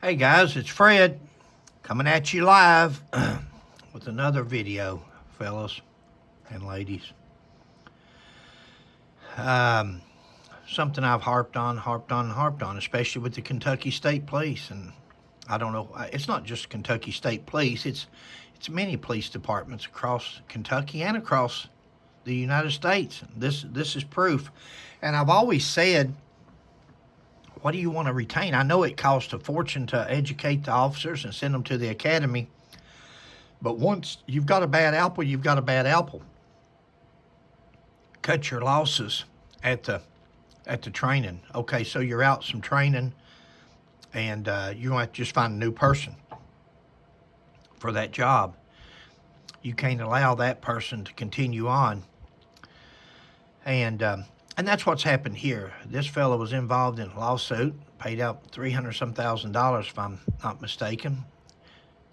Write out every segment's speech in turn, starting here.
Hey guys, it's Fred coming at you live with another video, fellas and ladies. Um, Something I've harped on, especially with the Kentucky State Police. And I don't know, it's not just Kentucky State Police, it's many police departments across Kentucky and across the United States. This is proof. And I've always said, what do you want to retain? I know it costs a fortune to educate the officers and send them to the academy, but once you've got a bad apple, you've got a bad apple. Cut your losses at the training. Okay, so you're out some training, and you're going to have to just find a new person for that job. You can't allow that person to continue on. And that's what's happened here. This fellow was involved in a lawsuit, paid out $300-some thousand, if I'm not mistaken.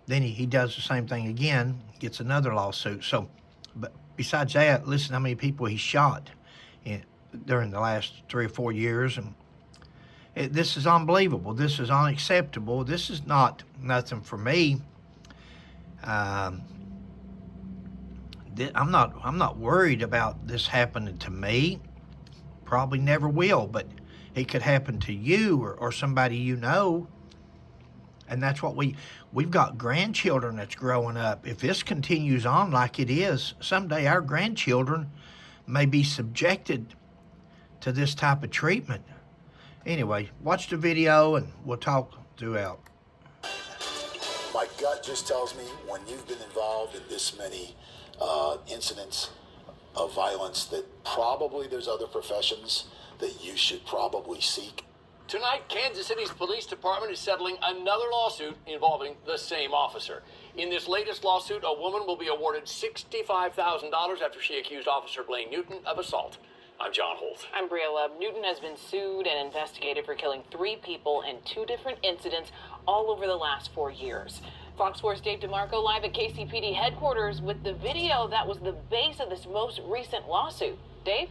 Then he does the same thing again, gets another lawsuit. So, but besides that, listen how many people he shot during the last 3 or 4 years. And this is unbelievable. This is unacceptable. This is not nothing for me. I'm not worried about this happening to me. Probably never will, but it could happen to you or somebody you know. And that's what we've got grandchildren that's growing up. If this continues on like it is, someday our grandchildren may be subjected to this type of treatment. Anyway, watch the video and we'll talk throughout. My gut just tells me when you've been involved in this many incidents of violence that probably there's other professions that you should probably seek. Tonight, Kansas City's police department is settling another lawsuit involving the same officer. In this latest lawsuit, a woman will be awarded $65,000 after she accused Officer Blaine Newton of assault. I'm John Holt. I'm Briella. Newton has been sued and investigated for killing 3 people in 2 different incidents all over the last 4 years. Fox 4's Dave DeMarco live at KCPD headquarters with the video that was the base of this most recent lawsuit. Dave?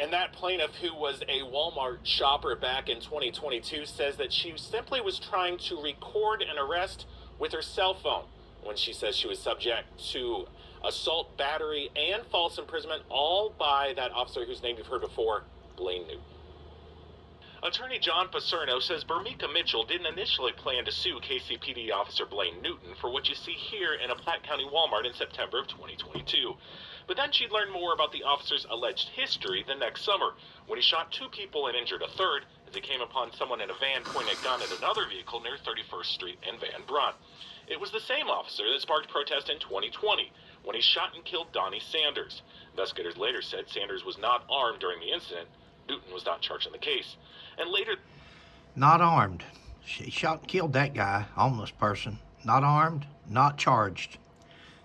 And that plaintiff, who was a Walmart shopper back in 2022, says that she simply was trying to record an arrest with her cell phone when she says she was subject to assault, battery, and false imprisonment, all by that officer whose name you've heard before, Blaine Newton. Attorney John Paserno says Bermika Mitchell didn't initially plan to sue KCPD Officer Blaine Newton for what you see here in a Platte County Walmart in September of 2022. But then she'd learn more about the officer's alleged history the next summer, when he shot 2 people and injured a third as he came upon someone in a van pointing a gun at another vehicle near 31st Street and Van Brunt. It was the same officer that sparked protest in 2020, when he shot and killed Donnie Sanders. Investigators later said Sanders was not armed during the incident. Newton was not charged in the case. And later... Not armed. She shot and killed that guy, homeless person. Not armed, not charged.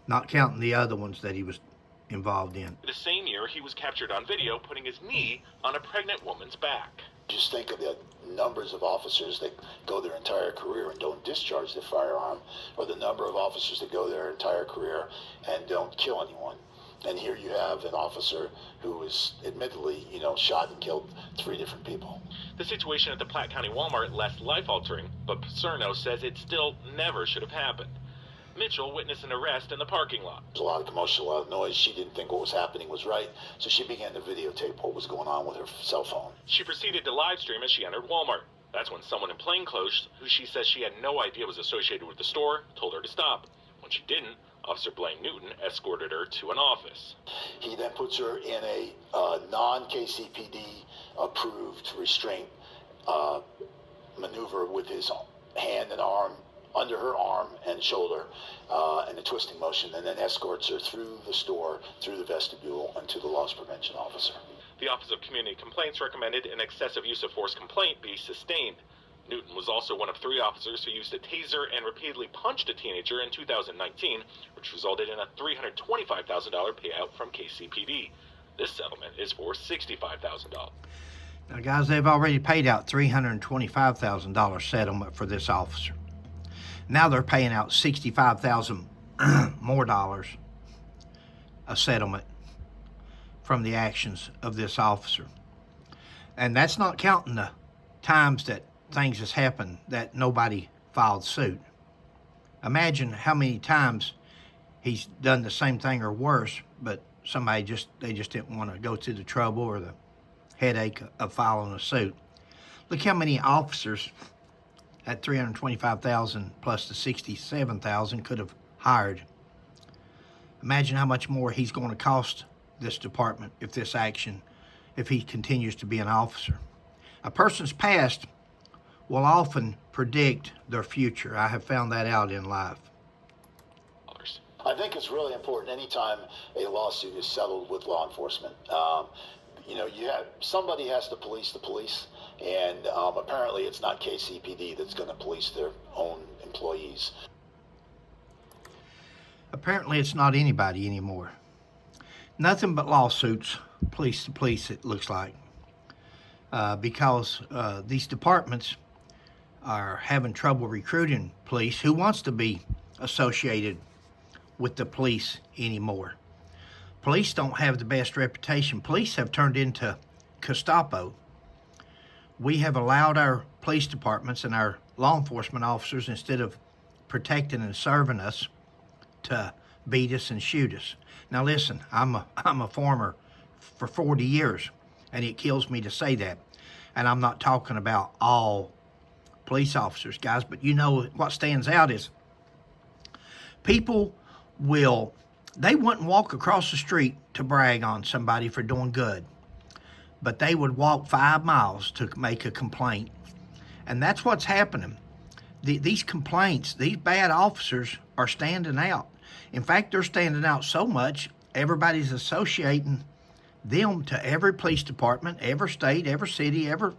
Not counting the other ones that he was involved in. The same year, he was captured on video putting his knee on a pregnant woman's back. Just think of the numbers of officers that go their entire career and don't discharge their firearm, or the number of officers that go their entire career and don't kill anyone. And here you have an officer who was admittedly, shot and killed 3 different people. The situation at the Platte County Walmart left life-altering, but Paserno says it still never should have happened. Mitchell witnessed an arrest in the parking lot. There was a lot of commotion, a lot of noise. She didn't think what was happening was right, so she began to videotape what was going on with her cell phone. She proceeded to live stream as she entered Walmart. That's when someone in plainclothes, who she says she had no idea was associated with the store, told her to stop. When she didn't, Officer Blaine Newton escorted her to an office. He then puts her in a non-KCPD approved restraint maneuver with his hand and arm under her arm and shoulder and a twisting motion, and then escorts her through the store, through the vestibule, and to the loss prevention officer. The Office of Community Complaints recommended an excessive use of force complaint be sustained. Newton was also one of 3 officers who used a taser and repeatedly punched a teenager in 2019, which resulted in a $325,000 payout from KCPD. This settlement is for $65,000. Now, guys, they've already paid out $325,000 settlement for this officer. Now they're paying out $65,000 more dollars a settlement from the actions of this officer. And that's not counting the times that things has happened that nobody filed suit. Imagine how many times he's done the same thing or worse, but they just didn't want to go through the trouble or the headache of filing a suit. Look how many officers at $325,000 plus the $67,000 could have hired. Imagine how much more he's going to cost this department if he continues to be an officer. A person's past will often predict their future. I have found that out in life. I think it's really important anytime a lawsuit is settled with law enforcement. Somebody has to police the police, and apparently it's not KCPD that's going to police their own employees. Apparently it's not anybody anymore. Nothing but lawsuits, police to police, it looks like. Because these departments are having trouble recruiting police. Who wants to be associated with the police anymore? Police don't have the best reputation. Police have turned into Gestapo. We have allowed our police departments and our law enforcement officers, instead of protecting and serving us, to beat us and shoot us. Now listen, I'm a former for 40 years, and it kills me to say that. And I'm not talking about all police officers, guys, but you know what stands out is people they wouldn't walk across the street to brag on somebody for doing good, but they would walk 5 miles to make a complaint. And that's what's happening. These complaints, these bad officers are standing out. In fact, they're standing out so much, everybody's associating them to every police department, every state, every city, and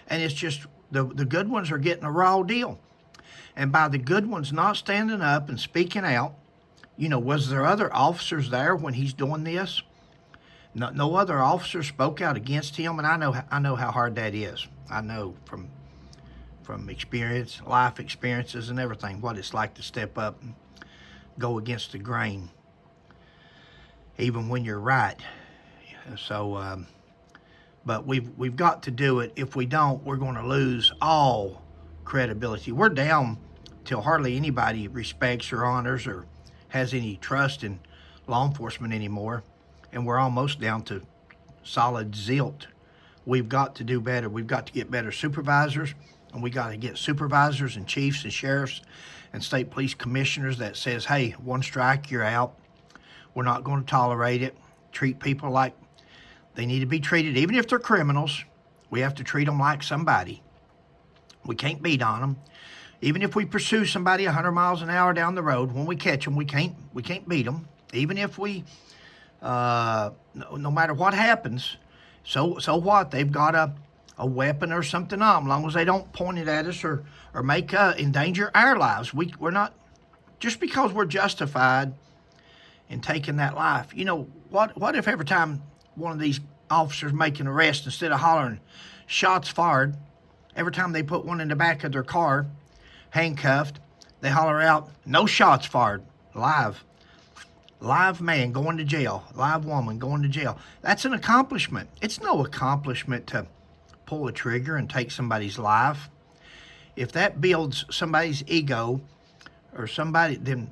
it's just the good ones are getting a raw deal. And by the good ones not standing up and speaking out, was there other officers there when he's doing this? No other officer spoke out against him, and I know how hard that is. I know from experience, life experiences and everything, what it's like to step up and go against the grain, even when you're right. So, but we've got to do it. If we don't, we're going to lose all credibility. We're down till hardly anybody respects or honors or has any trust in law enforcement anymore, and we're almost down to solid zilt. We've got to do better. We've got to get better supervisors, and we got to get supervisors and chiefs and sheriffs and state police commissioners that says, hey, one strike, you're out. We're not going to tolerate it. Treat people like they need to be treated. Even if they're criminals, we have to treat them like somebody. We can't beat on them. Even if we pursue somebody 100 miles an hour down the road, when we catch them, we can't beat them. Even if we, no matter what happens, so what? They've got a weapon or something on them, as long as they don't point it at us or make endanger our lives. We're not, just because we're justified in taking that life. What if every time one of these officers make an arrest, instead of hollering shots fired, every time they put one in the back of their car, handcuffed, they holler out, no shots fired, live man going to jail, live woman going to jail. That's an accomplishment. It's no accomplishment to pull a trigger and take somebody's life. If that builds somebody's ego or somebody, then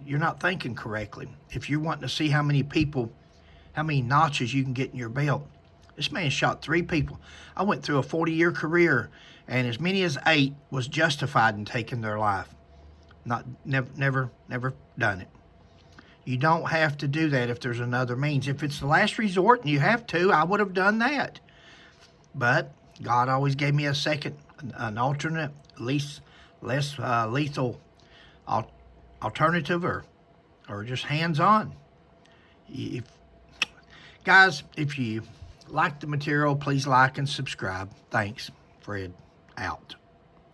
you're not thinking correctly. If you're wanting to see how many notches you can get in your belt, this man shot 3 people. I went through a 40-year career, and as many as 8 was justified in taking their life. Never done it. You don't have to do that if there's another means. If it's the last resort and you have to, I would have done that. But God always gave me an alternate, less lethal alternative, or just hands-on. Guys, if you like the material, please like and subscribe. Thanks. Fred out.